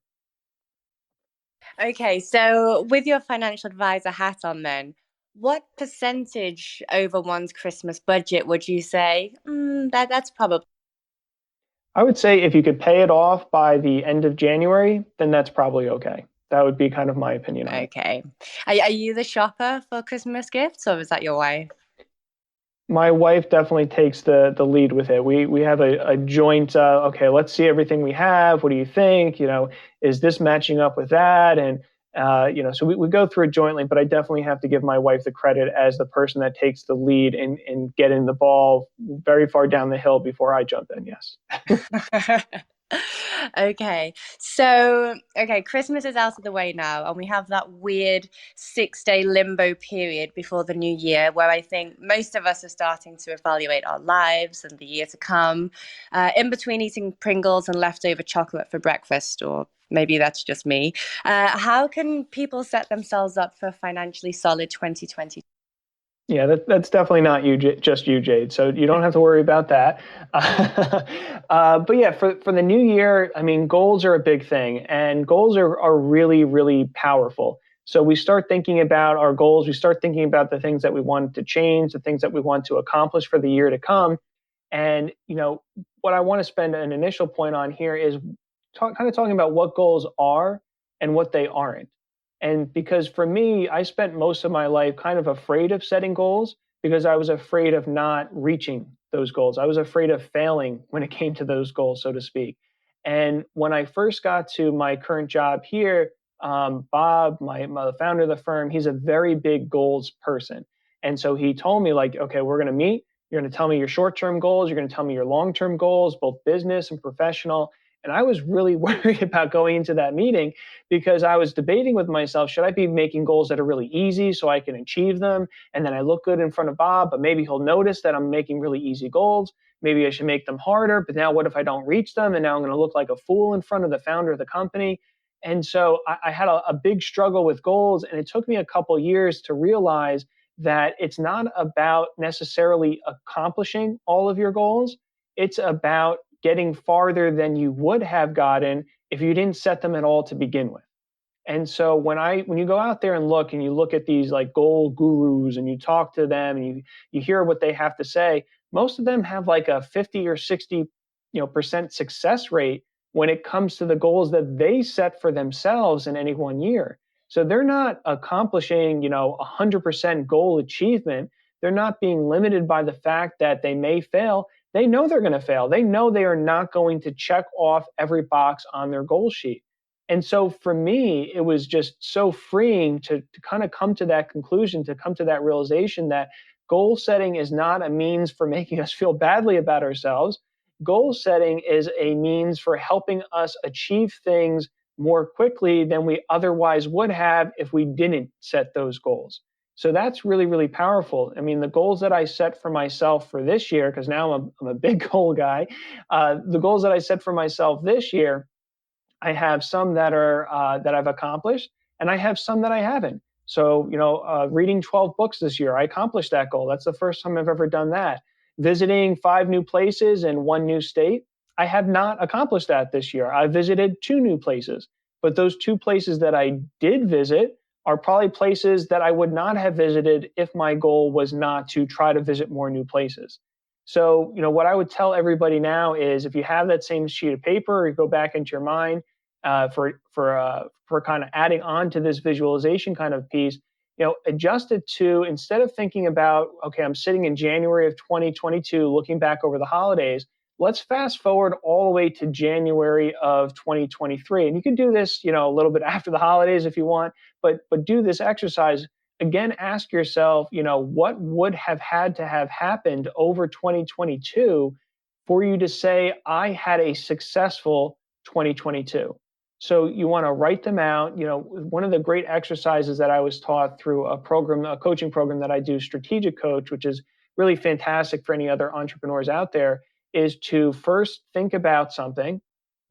Okay, so with your financial advisor hat on then, what percentage over one's Christmas budget would you say? That's probably... I would say if you could pay it off by the end of January, then that's probably okay. That would be kind of my opinion on it. Okay. Are you the shopper for Christmas gifts, or is that your wife? My wife definitely takes the lead with it. We have a joint, okay, let's see everything we have. What do you think? Is this matching up with that? And, so we go through it jointly, but I definitely have to give my wife the credit as the person that takes the lead in getting the ball very far down the hill before I jump in, yes. Okay. So, Christmas is out of the way now, and we have that weird 6 day limbo period before the new year where I think most of us are starting to evaluate our lives and the year to come, in between eating Pringles and leftover chocolate for breakfast, or maybe that's just me. How can people set themselves up for a financially solid 2020? Yeah, that's definitely not you, just you, Jade. So you don't have to worry about that. But yeah, for the new year, I mean, goals are a big thing, and goals are really, really powerful. So we start thinking about our goals. We start thinking about the things that we want to change, the things that we want to accomplish for the year to come. And what I want to spend an initial point on here is kind of talking about what goals are and what they aren't. And because for me, I spent most of my life kind of afraid of setting goals because I was afraid of not reaching those goals. I was afraid of failing when it came to those goals, so to speak. And when I first got to my current job here, Bob, my founder of the firm, he's a very big goals person. And so he told me, like, okay, we're going to meet. You're going to tell me your short-term goals. You're going to tell me your long-term goals, both business and professional. And I was really worried about going into that meeting because I was debating with myself, should I be making goals that are really easy so I can achieve them? And then I look good in front of Bob, but maybe he'll notice that I'm making really easy goals. Maybe I should make them harder, but now what if I don't reach them? And now I'm going to look like a fool in front of the founder of the company. And so I had a big struggle with goals, and it took me a couple years to realize that it's not about necessarily accomplishing all of your goals. It's about getting farther than you would have gotten if you didn't set them at all to begin with. And so when you go out there and you look at these like goal gurus and you talk to them and you hear what they have to say, most of them have like a 50 or 60 percent success rate when it comes to the goals that they set for themselves in any one year. So they're not accomplishing 100% goal achievement. They're not being limited by the fact that they may fail. They know they're going to fail. They know they are not going to check off every box on their goal sheet. And so for me, it was just so freeing to kind of come to that conclusion, to come to that realization that goal setting is not a means for making us feel badly about ourselves. Goal setting is a means for helping us achieve things more quickly than we otherwise would have if we didn't set those goals. So that's really, really powerful. I mean, the goals that I set for myself for this year, because now I'm a big goal guy, the goals that I set for myself this year, I have some that are that I've accomplished, and I have some that I haven't. So, reading 12 books this year, I accomplished that goal. That's the first time I've ever done that. Visiting 5 new places in 1 new state, I have not accomplished that this year. I visited 2 new places, but those 2 places that I did visit are probably places that I would not have visited if my goal was not to try to visit more new places. So, what I would tell everybody now is if you have that same sheet of paper, or you go back into your mind for kind of adding on to this visualization kind of piece, adjust it to, instead of thinking about, okay, I'm sitting in January of 2022, looking back over the holidays, let's fast forward all the way to January of 2023. And you can do this, a little bit after the holidays if you want, but do this exercise. Again, ask yourself, what would have had to have happened over 2022 for you to say, I had a successful 2022. So you want to write them out. One of the great exercises that I was taught through a coaching program that I do, Strategic Coach, which is really fantastic for any other entrepreneurs out there, is to first think about something,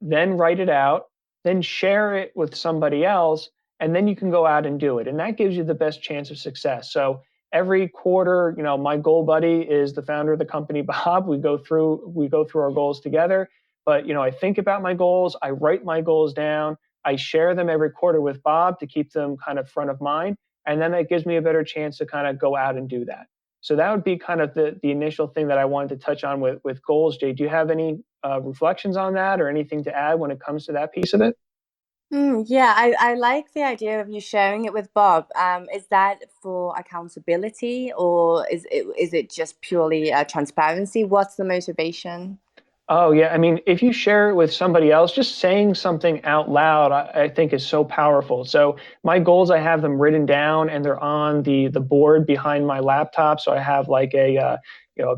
then write it out, then share it with somebody else, and then you can go out and do it. And that gives you the best chance of success. So every quarter, my goal buddy is the founder of the company, Bob. We go through our goals together. But, I think about my goals, I write my goals down, I share them every quarter with Bob to keep them kind of front of mind. And then that gives me a better chance to kind of go out and do that. So that would be kind of the initial thing that I wanted to touch on with goals. Jay, do you have any reflections on that or anything to add when it comes to that piece of it? Yeah, I like the idea of you sharing it with Bob. Is that for accountability, or is it just purely transparency? What's the motivation? Oh, yeah. I mean, if you share it with somebody else, just saying something out loud, I think is so powerful. So my goals, I have them written down and they're on the board behind my laptop. So I have like a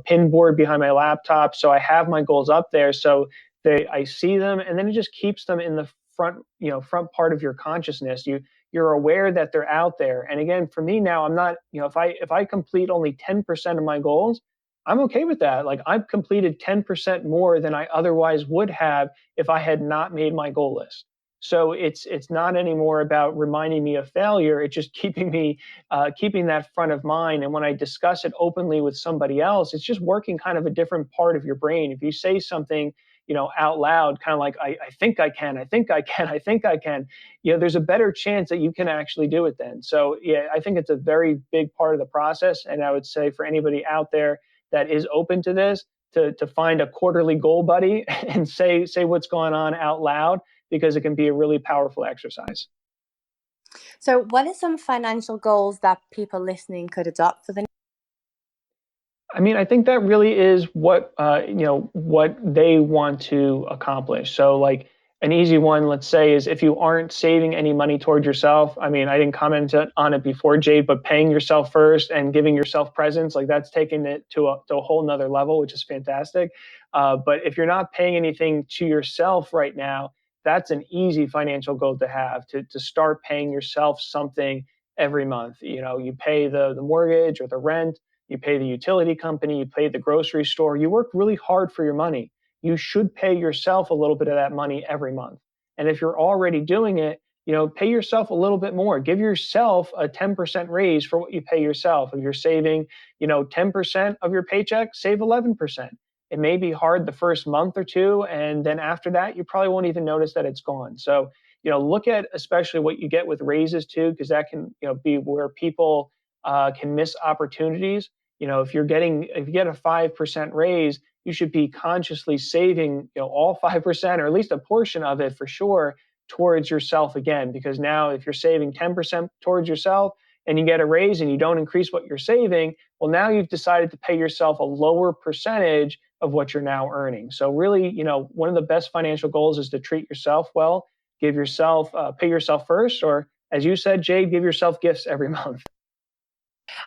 pin board behind my laptop. So I have my goals up there. So I see them, and then it just keeps them in the front part of your consciousness. You're aware that they're out there. And again, for me now, I'm not, if I complete only 10% of my goals, I'm okay with that. Like, I've completed 10% more than I otherwise would have if I had not made my goal list. So it's not anymore about reminding me of failure. It's just keeping that front of mind. And when I discuss it openly with somebody else, it's just working kind of a different part of your brain. If you say something, out loud, kind of like, I think I can, I think I can, I think I can, there's a better chance that you can actually do it then. So yeah, I think it's a very big part of the process. And I would say for anybody out there that is open to this, to find a quarterly goal buddy and say what's going on out loud, because it can be a really powerful exercise. So what are some financial goals that people listening could adopt for the? I mean, I think that really is what they want to accomplish. So like an easy one, let's say, is if you aren't saving any money toward yourself. I mean, I didn't comment on it before, Jade, but paying yourself first and giving yourself presents, like that's taking it to a whole nother level, which is fantastic. But if you're not paying anything to yourself right now, that's an easy financial goal to have, to start paying yourself something every month. You pay the mortgage or the rent, you pay the utility company, you pay the grocery store, you work really hard for your money. You should pay yourself a little bit of that money every month. And if you're already doing it, pay yourself a little bit more. Give yourself a 10% raise for what you pay yourself. If you're saving, 10% of your paycheck, save 11%. It may be hard the first month or two, and then after that, you probably won't even notice that it's gone. So, look at especially what you get with raises too, because that can, be where people can miss opportunities. If you get a 5% raise, you should be consciously saving, all 5%, or at least a portion of it for sure, towards yourself again. Because now if you're saving 10% towards yourself and you get a raise and you don't increase what you're saving, well, now you've decided to pay yourself a lower percentage of what you're now earning. So really, one of the best financial goals is to treat yourself well, pay yourself first, or as you said, Jade, give yourself gifts every month.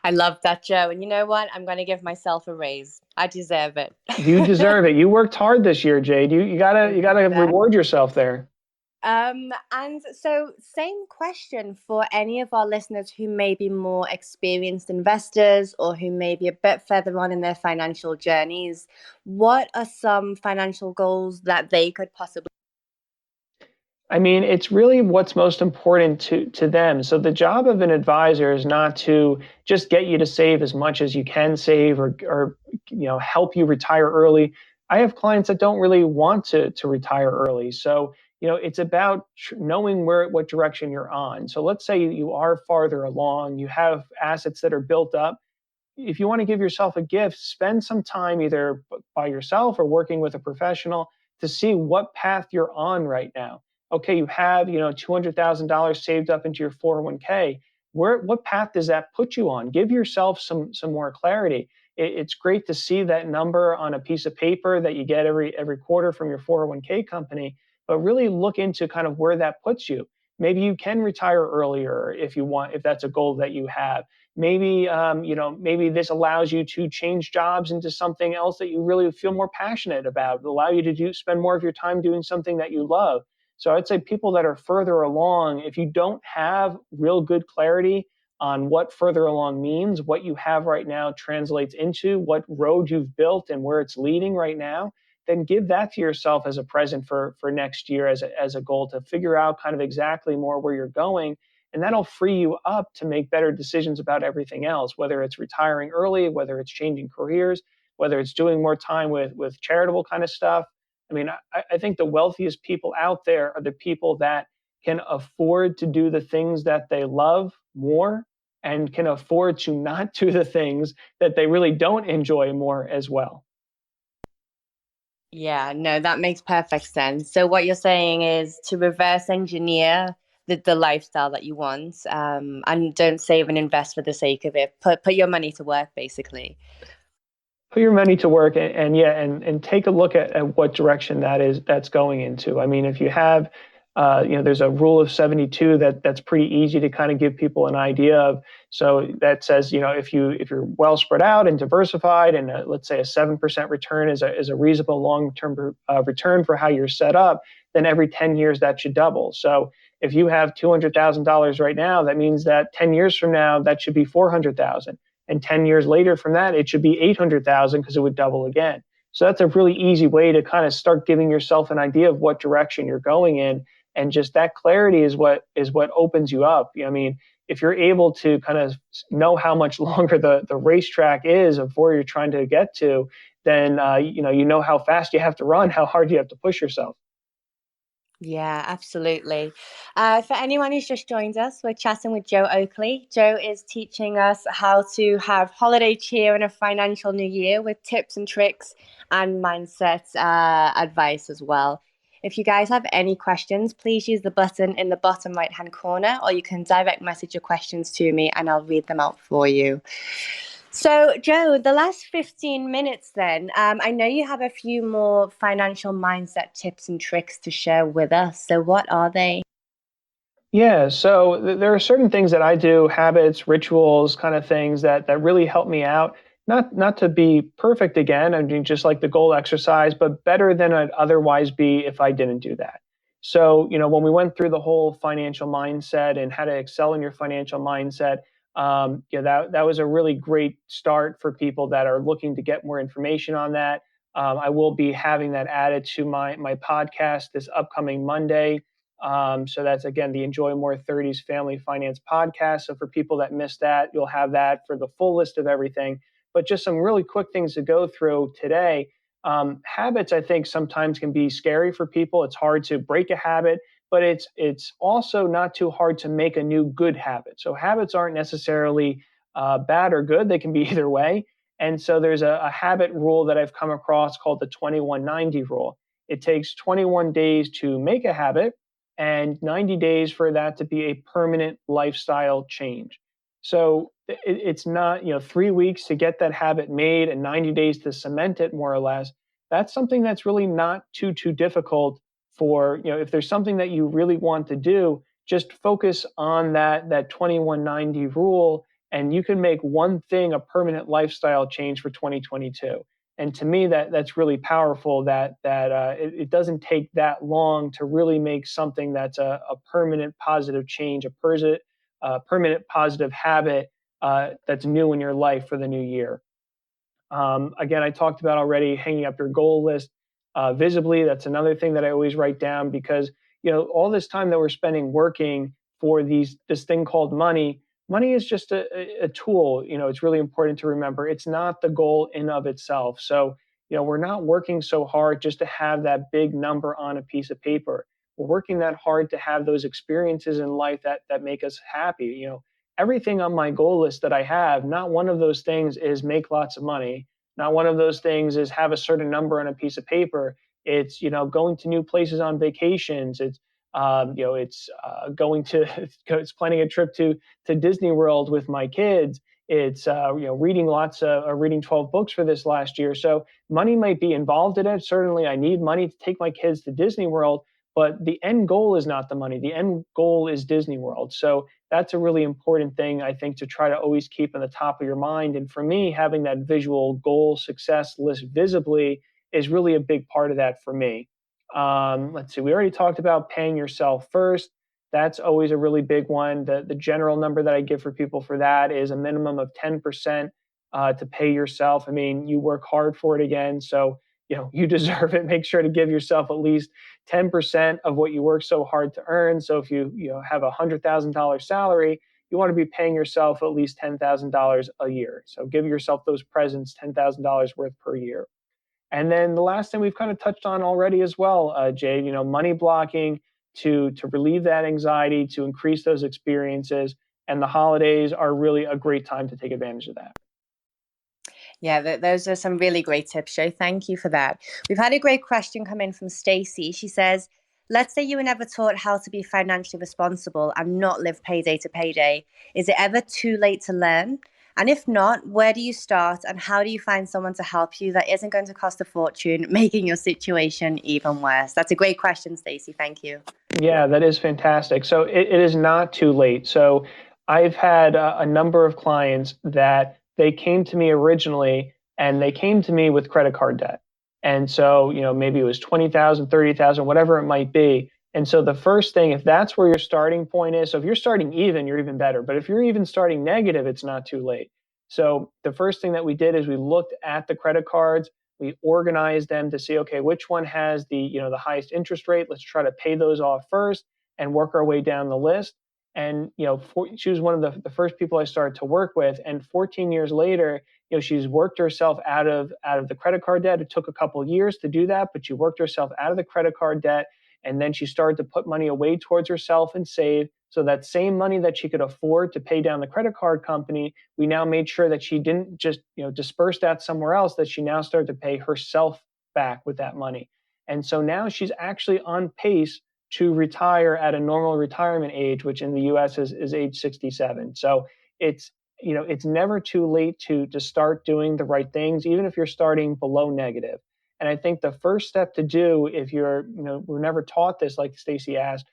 I love that, Joe. And you know what? I'm going to give myself a raise. I deserve it. You deserve it. You worked hard this year, Jade. You gotta reward yourself there. And so same question for any of our listeners who may be more experienced investors or who may be a bit further on in their financial journeys. What are some financial goals that they could possibly? I mean, it's really what's most important to them. So the job of an advisor is not to just get you to save as much as you can save, or help you retire early. I have clients that don't really want to retire early. So, it's about knowing what direction you're on. So let's say you are farther along, you have assets that are built up. If you want to give yourself a gift, spend some time either by yourself or working with a professional to see what path you're on right now. Okay, you have, $200,000 saved up into your 401k. What path does that put you on? Give yourself some more clarity. It's great to see that number on a piece of paper that you get every quarter from your 401k company, but really look into kind of where that puts you. Maybe you can retire earlier if you want, if that's a goal that you have. Maybe maybe this allows you to change jobs into something else that you really feel more passionate about. It'll allow you to spend more of your time doing something that you love. So I'd say people that are further along, if you don't have real good clarity on what further along means, what you have right now translates into, what road you've built and where it's leading right now, then give that to yourself as a present for next year, as a goal to figure out kind of exactly more where you're going. And that'll free you up to make better decisions about everything else, whether it's retiring early, whether it's changing careers, whether it's doing more time with charitable kind of stuff. I mean, I think the wealthiest people out there are the people that can afford to do the things that they love more and can afford to not do the things that they really don't enjoy more as well. Yeah, no, that makes perfect sense. So what you're saying is to reverse engineer the lifestyle that you want, and don't save and invest for the sake of it. Put your money to work, basically. Put your money to work and take a look at what direction that's going into. I mean, if you have There's a rule of 72 that's pretty easy to kind of give people an idea of. So that says, if you're well spread out and diversified, and let's say a 7% return is a reasonable long-term return for how you're set up, then every 10 years that should double. So if you have $200,000 right now, that means that 10 years from now that should be 400,000, and 10 years later from that it should be 800,000 because it would double again. So that's a really easy way to kind of start giving yourself an idea of what direction you're going in. And just that clarity is what opens you up. I mean, if you're able to kind of know how much longer the racetrack is of where you're trying to get to, then you know how fast you have to run, how hard you have to push yourself. Yeah, absolutely. For anyone who's just joined us, we're chatting with Joe Oakley. Joe is teaching us how to have holiday cheer in a financial new year with tips and tricks and mindset advice as well. If you guys have any questions, please use the button in the bottom right-hand corner, or you can direct message your questions to me and I'll read them out for you. So, Joe, the last 15 minutes then, I know you have a few more financial mindset tips and tricks to share with us. So what are they? Yeah, so there are certain things that I do, habits, rituals, kind of things that really help me out. Not to be perfect again, I mean, just like the goal exercise, but better than I'd otherwise be if I didn't do that. So, when we went through the whole financial mindset and how to excel in your financial mindset, that was a really great start for people that are looking to get more information on that. I will be having that added to my podcast this upcoming Monday. So that's, again, the Enjoy More 30s Family Finance Podcast. So for people that missed that, you'll have that for the full list of everything. But just some really quick things to go through today. Habits, I think, sometimes can be scary for people. It's hard to break a habit, but it's also not too hard to make a new good habit. So habits aren't necessarily bad or good. They can be either way. And so there's a habit rule that I've come across called the 2190 rule. It takes 21 days to make a habit and 90 days for that to be a permanent lifestyle change. So it's not, 3 weeks to get that habit made and 90 days to cement it, more or less. That's something that's really not too difficult for, if there's something that you really want to do, just focus on that 2190 rule, and you can make one thing a permanent lifestyle change for 2022. And to me, that's really powerful. That it doesn't take that long to really make something that's a permanent positive change, a permanent positive habit that's new in your life for the new year. Again, I talked about already hanging up your goal list visibly. That's another thing that I always write down, because all this time that we're spending working for this thing called money. Money is just a tool. It's really important to remember it's not the goal in of itself. So, we're not working so hard just to have that big number on a piece of paper. We're working that hard to have those experiences in life that make us happy. Everything on my goal list that I have, not one of those things is make lots of money. Not one of those things is have a certain number on a piece of paper. It's, going to new places on vacations. It's it's planning a trip to Disney World with my kids. It's reading 12 books for this last year. So money might be involved in it. Certainly, I need money to take my kids to Disney World, but the end goal is not the money. The end goal is Disney World. So that's a really important thing, I think, to try to always keep on the top of your mind. And for me, having that visual goal success list visibly is really a big part of that for me. Let's see, we already talked about paying yourself first. That's always a really big one. The general number that I give for people for that is a minimum of 10% to pay yourself. I mean, you work hard for it again, so you deserve it. Make sure to give yourself at least 10% of what you work so hard to earn. So if you have $100,000 salary, you want to be paying yourself at least $10,000 a year. So give yourself those presents, $10,000 worth per year. And then the last thing we've kind of touched on already as well, Jade, money blocking to relieve that anxiety, to increase those experiences. And the holidays are really a great time to take advantage of that. Yeah, those are some really great tips, Joe. Thank you for that. We've had a great question come in from Stacy. She says, let's say you were never taught how to be financially responsible and not live payday to payday. Is it ever too late to learn? And if not, where do you start and how do you find someone to help you that isn't going to cost a fortune, making your situation even worse? That's a great question, Stacey. Thank you. Yeah, that is fantastic. So it is not too late. So I've had a number of clients that they came to me originally and they came to me with credit card debt. And so, maybe it was 20,000, 30,000, whatever it might be. And so the first thing, if that's where your starting point is, so if you're starting even, you're even better. But if you're even starting negative, it's not too late. So the first thing that we did is we looked at the credit cards. We organized them to see, okay, which one has the highest interest rate. Let's try to pay those off first and work our way down the list. And she was one of the first people I started to work with. And 14 years later, she's worked herself out of the credit card debt. It took a couple of years to do that, but she worked herself out of the credit card debt. And then she started to put money away towards herself and save. So that same money that she could afford to pay down the credit card company, we now made sure that she didn't just disperse that somewhere else, that she now started to pay herself back with that money. And so now she's actually on pace to retire at a normal retirement age, which in the US is age 67. So it's never too late to start doing the right things, even if you're starting below negative. And I think the first step to do, if we're never taught this, like Stacy asked,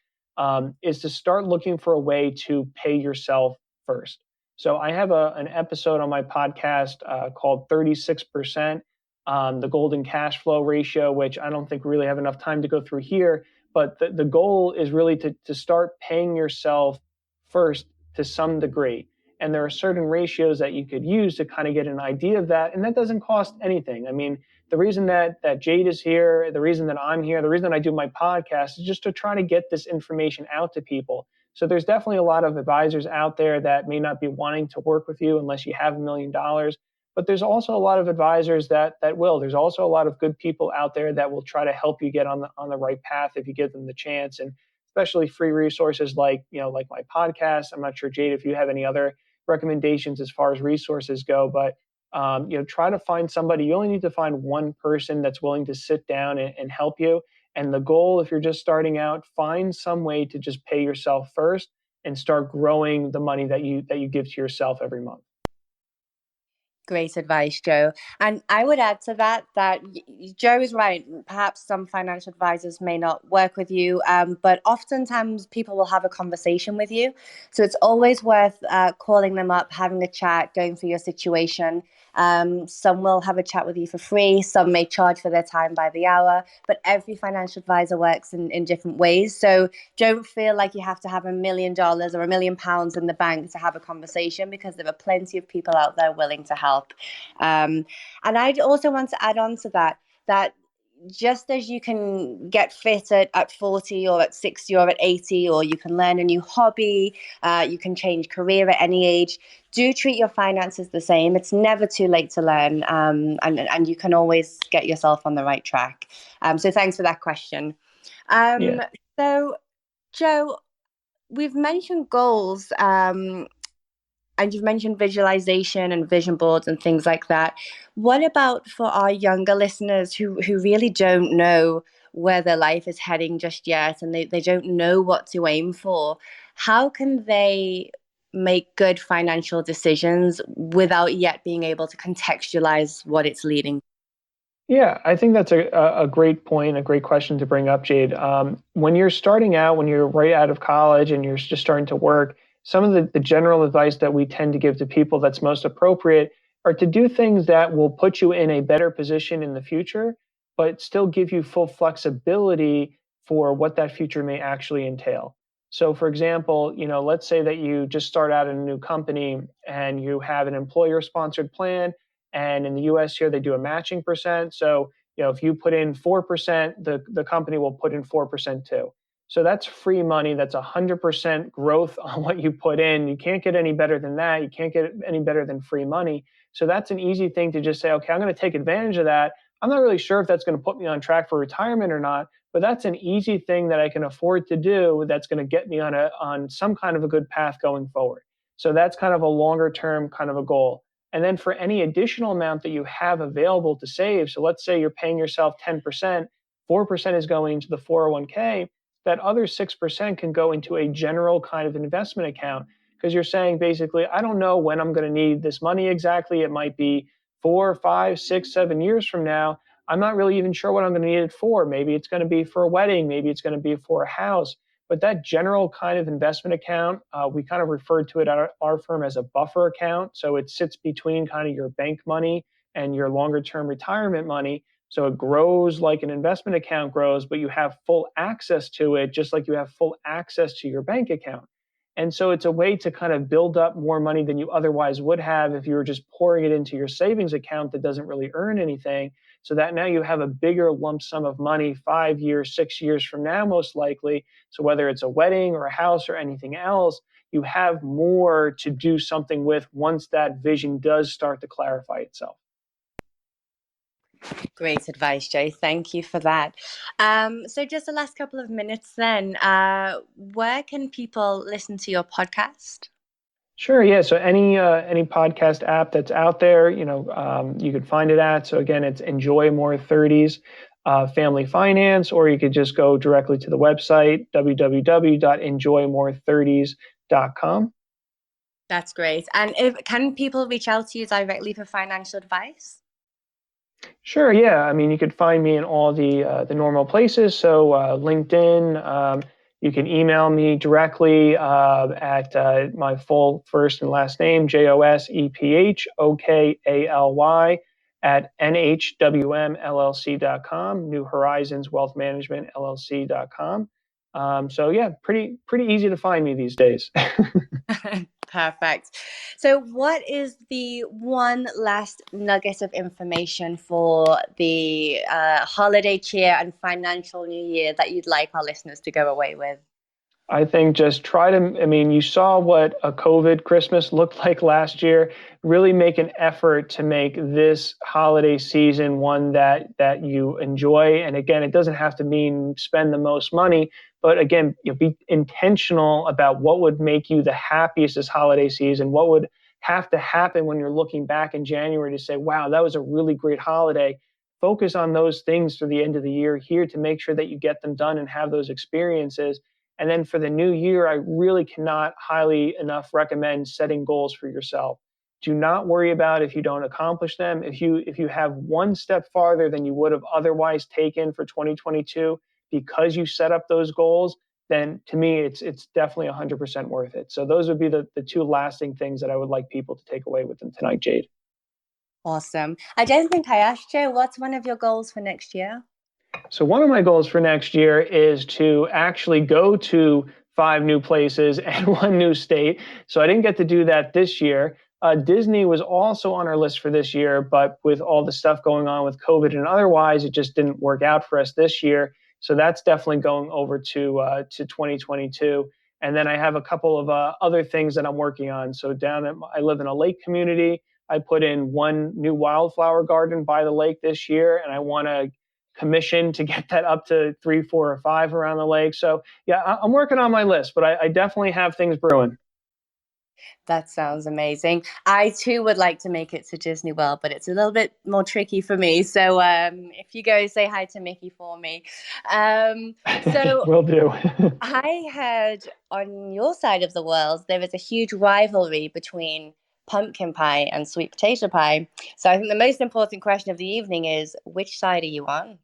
is to start looking for a way to pay yourself first. So I have an episode on my podcast called 36%, the golden cash flow ratio, which I don't think we really have enough time to go through here. But the goal is really to start paying yourself first to some degree. And there are certain ratios that you could use to kind of get an idea of that. And that doesn't cost anything. I mean, the reason that Jade is here, the reason that I'm here, the reason that I do my podcast is just to try to get this information out to people. So there's definitely a lot of advisors out there that may not be wanting to work with you unless you have $1 million. But there's also a lot of advisors that will. There's also a lot of good people out there that will try to help you get on the right path if you give them the chance. And especially free resources like my podcast. I'm not sure, Jade, if you have any other recommendations as far as resources go, but try to find somebody. You only need to find one person that's willing to sit down and help you. And the goal, if you're just starting out, find some way to just pay yourself first and start growing the money that you give to yourself every month. Great advice, Joe. And I would add to that Joe is right. Perhaps some financial advisors may not work with you, but oftentimes people will have a conversation with you. So it's always worth calling them up, having a chat, going through your situation. Some will have a chat with you for free. Some may charge for their time by the hour, but every financial advisor works in different ways. So don't feel like you have to have $1 million or £1 million in the bank to have a conversation, because there are plenty of people out there willing to help. And I'd also want to add on to that just as you can get fit at 40 or at 60 or at 80, or you can learn a new hobby, you can change career at any age, do treat your finances the same. It's never too late to learn, and you can always get yourself on the right track. So thanks for that question. Yeah. So, Joe, we've mentioned goals, and you've mentioned visualization and vision boards and things like that. What about for our younger listeners who really don't know where their life is heading just yet, and they don't know what to aim for? How can they make good financial decisions without yet being able to contextualize what it's leading? Yeah, I think that's a great point, a great question to bring up, Jade. When you're starting out, when you're right out of college and you're just starting to work, some of the general advice that we tend to give to people that's most appropriate are to do things that will put you in a better position in the future, but still give you full flexibility for what that future may actually entail. So, for example, let's say that you just start out in a new company and you have an employer-sponsored plan. And in the US here, they do a matching percent. So, if you put in 4%, the company will put in 4% too. So that's free money. That's 100% growth on what you put in. You can't get any better than that. You can't get any better than free money. So that's an easy thing to just say, okay, I'm going to take advantage of that. I'm not really sure if that's going to put me on track for retirement or not, but that's an easy thing that I can afford to do that's going to get me on some kind of a good path going forward. So that's kind of a longer term kind of a goal. And then for any additional amount that you have available to save, so let's say you're paying yourself 10%, 4% is going to the 401k, that other 6% can go into a general kind of investment account, because you're saying basically, I don't know when I'm going to need this money exactly. It might be 4, 5, 6, 7 years from now. I'm not really even sure what I'm going to need it for. Maybe it's going to be for a wedding. Maybe it's going to be for a house. But that general kind of investment account, we kind of refer to it at our firm as a buffer account. So it sits between kind of your bank money and your longer term retirement money. So it grows like an investment account grows, but you have full access to it, just like you have full access to your bank account. And so it's a way to kind of build up more money than you otherwise would have if you were just pouring it into your savings account that doesn't really earn anything. So that now you have a bigger lump sum of money 5 years, 6 years from now, most likely. So whether it's a wedding or a house or anything else, you have more to do something with once that vision does start to clarify itself. Great advice, Joe. Thank you for that. So just the last couple of minutes then, where can people listen to your podcast? Sure. Yeah. So any podcast app that's out there, you could find it at. So again, it's Enjoy More 30s Family Finance, or you could just go directly to the website, www.enjoymore30s.com. That's great. And can people reach out to you directly for financial advice? Sure. Yeah. I mean, you could find me in all the normal places. So LinkedIn. You can email me directly at my full first and last name, JOSEPHOKALY at NHWMLLC.com, New Horizons Wealth Management LLC.com. So yeah, pretty easy to find me these days. Perfect. So what is the one last nugget of information for the holiday cheer and financial new year that you'd like our listeners to go away with? I think just you saw what a COVID Christmas looked like last year. Really make an effort to make this holiday season one that you enjoy. And again, it doesn't have to mean spend the most money, but again, be intentional about what would make you the happiest this holiday season, what would have to happen when you're looking back in January to say, wow, that was a really great holiday. Focus on those things through the end of the year here to make sure that you get them done and have those experiences. And then for the new year, I really cannot highly enough recommend setting goals for yourself. Do not worry about if you don't accomplish them. If you have one step farther than you would have otherwise taken for 2022 because you set up those goals, then to me, it's definitely 100% worth it. So those would be the two lasting things that I would like people to take away with them tonight, Jade. Awesome. I don't think I asked you, what's one of your goals for next year? So one of my goals for next year is to actually go to 5 new places and 1 new state. So I didn't get to do that this year. Disney was also on our list for this year, but with all the stuff going on with COVID and otherwise, it just didn't work out for us this year. So that's definitely going over to 2022. And then I have a couple of other things that I'm working on. So I live in a lake community. I put in 1 new wildflower garden by the lake this year, and I want to commission to get that up to 3, 4, or 5 around the lake. So yeah, I'm working on my list, but I definitely have things brewing. That sounds amazing. I too would like to make it to Disney World, but it's a little bit more tricky for me. So if you go, say hi to Mickey for me. So Will do. I heard on your side of the world, there is a huge rivalry between pumpkin pie and sweet potato pie. So I think the most important question of the evening is, which side are you on?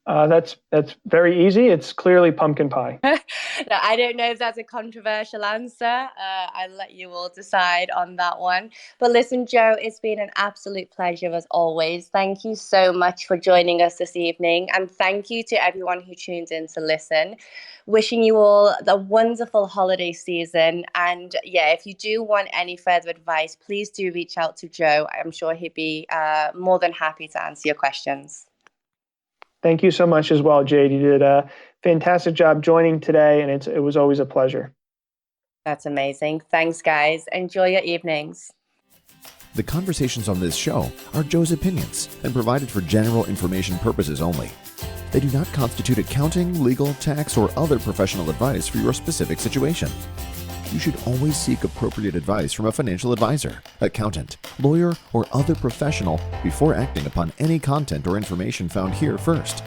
That's very easy. It's clearly pumpkin pie. Now, I don't know if that's a controversial answer. I'll let you all decide on that one. But listen, Joe, it's been an absolute pleasure as always. Thank you so much for joining us this evening. And thank you to everyone who tuned in to listen. Wishing you all a wonderful holiday season. And yeah, if you do want any further advice, please do reach out to Joe. I'm sure he'd be more than happy to answer your questions. Thank you so much as well, Jade. You did a fantastic job joining today, and it was always a pleasure. That's amazing. Thanks, guys. Enjoy your evenings. The conversations on this show are Joe's opinions and provided for general information purposes only. They do not constitute accounting, legal, tax, or other professional advice for your specific situation. You should always seek appropriate advice from a financial advisor, accountant, lawyer, or other professional before acting upon any content or information found here first.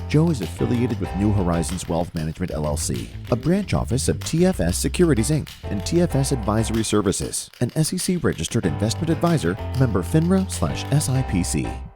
Joe is affiliated with New Horizons Wealth Management LLC, a branch office of TFS Securities Inc. and TFS Advisory Services, an SEC-registered investment advisor, member FINRA/SIPC.